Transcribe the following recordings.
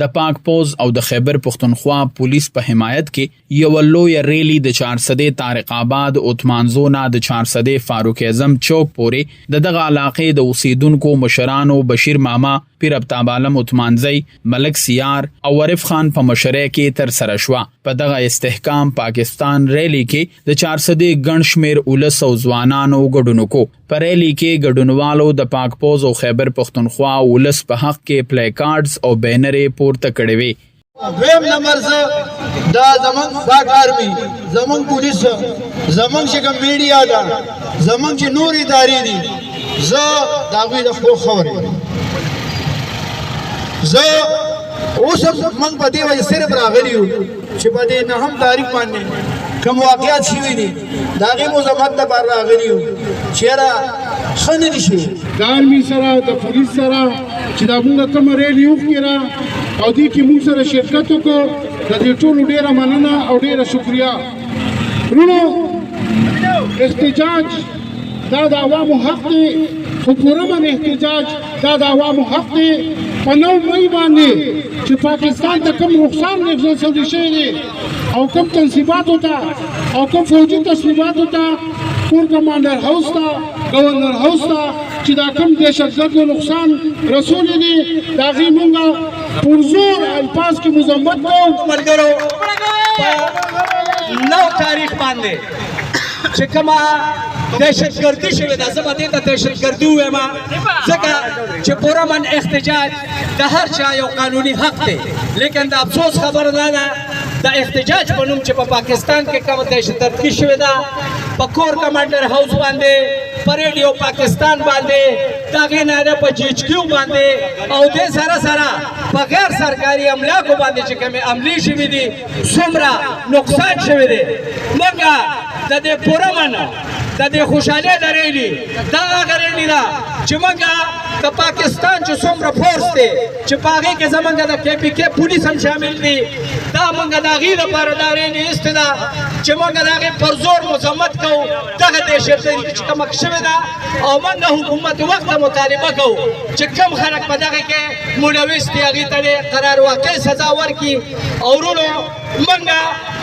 د پاک پوز او د خیبر پختونخوا پولیس په حمایت کې یو لوی ریلی د 400 طارق آباد اوتمانزو نه د 400 فاروق اعظم چوک پورې دغه علاقې د اوسیدونکو مشرانو بشیر ماما، پیر ابتاب عالم اوتمانزی، ملک سیار او عارف خان په مشرۍ کې تر سره شوه. په دغه استحکام پاکستان ریلی کې د 400 ګڼ شمېر اولس او ځوانانو ګډون وکړو. په ریلی کې ګډونوالو د پاک پوز او خیبر پختونخوا اولس په حق کې پلی کارډز او بینرې پورته کړې وې. دویم نمبر زه دا زمونږ پاک آرمي، زمونږ پولیس، زمونږ چې کوم میډیا ده، زمونږ چې نور ادارې دي، زه د هغوی د خپلو خبرې زه اوس هم موږ په دې وجه صرف راغلي یو چې په دې 9 تاریخ باندې کوم واقعات شوي دي د هغې مذمت لپاره راغلي یو چې یاره ښه نه دي شوي. د آرمي سره د پولیس سره چې دا موږ کومه ریلي وکړه او دې کې موږ سره شرکت وکړو، د دې ټولو ډېره مننه او ډېره شکریه. وروڼو، احتجاج دا د عوامو حق دی، خو پوره من احتجاج دا د عوامو حق دی. په 9 مۍ باندې چې پاکستان ته کوم رخصان رسولی شوی دی او کوم تنصیباتو ته او کوم فوجي تسلیماتو ته، کور کمانډر هاوس ته، گورنر هاوس ته چې دا کوم دهشتګردو نقصان رسولی دی، د هغې موږ پرزور الفاظ کې مذمت کوو. ملګرو، په 9 تاریخ باندې چې کومه دهشتګردي شوې ده، زه به دې ته دهشتګردي ووایم ځکه چې پوره من احتجاج د هر چا یو قانوني حق دی. لیکن د افسوس خبره دا ده د احتجاج په نوم چې په پاکستان کې کومه دهشتګردي شوې ده، په کور کمانډر هاوس باندې، په ریډیو پاکستان باندې، د هغې نه په GHQ باندې او دې سره سره په غیر سرکاري املاکو باندې چې کومې حملې شوي دي، څومره نقصان شوی دی. موږ د دې پوره منو د دې خوشحالۍ د ریلي دا هغه ریلي ده چې موږ د پاکستان چې څومره فورس دی چې په هغې کې زموږ د KPK پولیس هم شامل دي، دا موږ د هغې لپاره دا ریلي ایستې ده چې موږ د هغې پر زور مذمت کوو. دغه دهشتګردي چې کومه شوې ده او موږ د حکومت وخت مطالبه کوو چې کوم خلک په دغه کې ملوث دي هغې ته دې قرار واقع سزا ورکړي. او وروڼو، موږ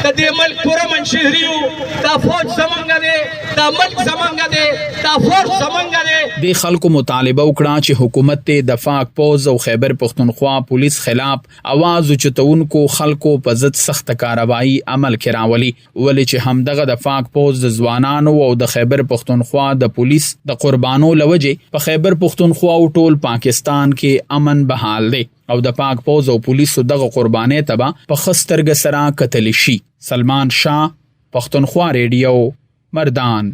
د دې ملک پوره منشهري یو، دا فوج زموږ دی، دا ملک زموږ دی، دا فورس زموږ دی. د خلکو مطالبه وکړه چې حکومت ته د پاک پوز او خیبر پختونخوا پولیس خلاف आवाज اوچتونکو خلکو په ضد سخت کاروایی عمل کې راولي، ولې چې همدغه د پاک پوز د ځوانانو او د خیبر پختونخوا د پولیس د قربانو لوجې په خیبر پختونخوا او ټول پاکستان کې امن بحال دی او د پاک پوز او پولیسو دغه قربانۍ ته به په ښه سترګه سره کتلی شي. سلمان شاه، پښتونخوا ریډیو، مردان.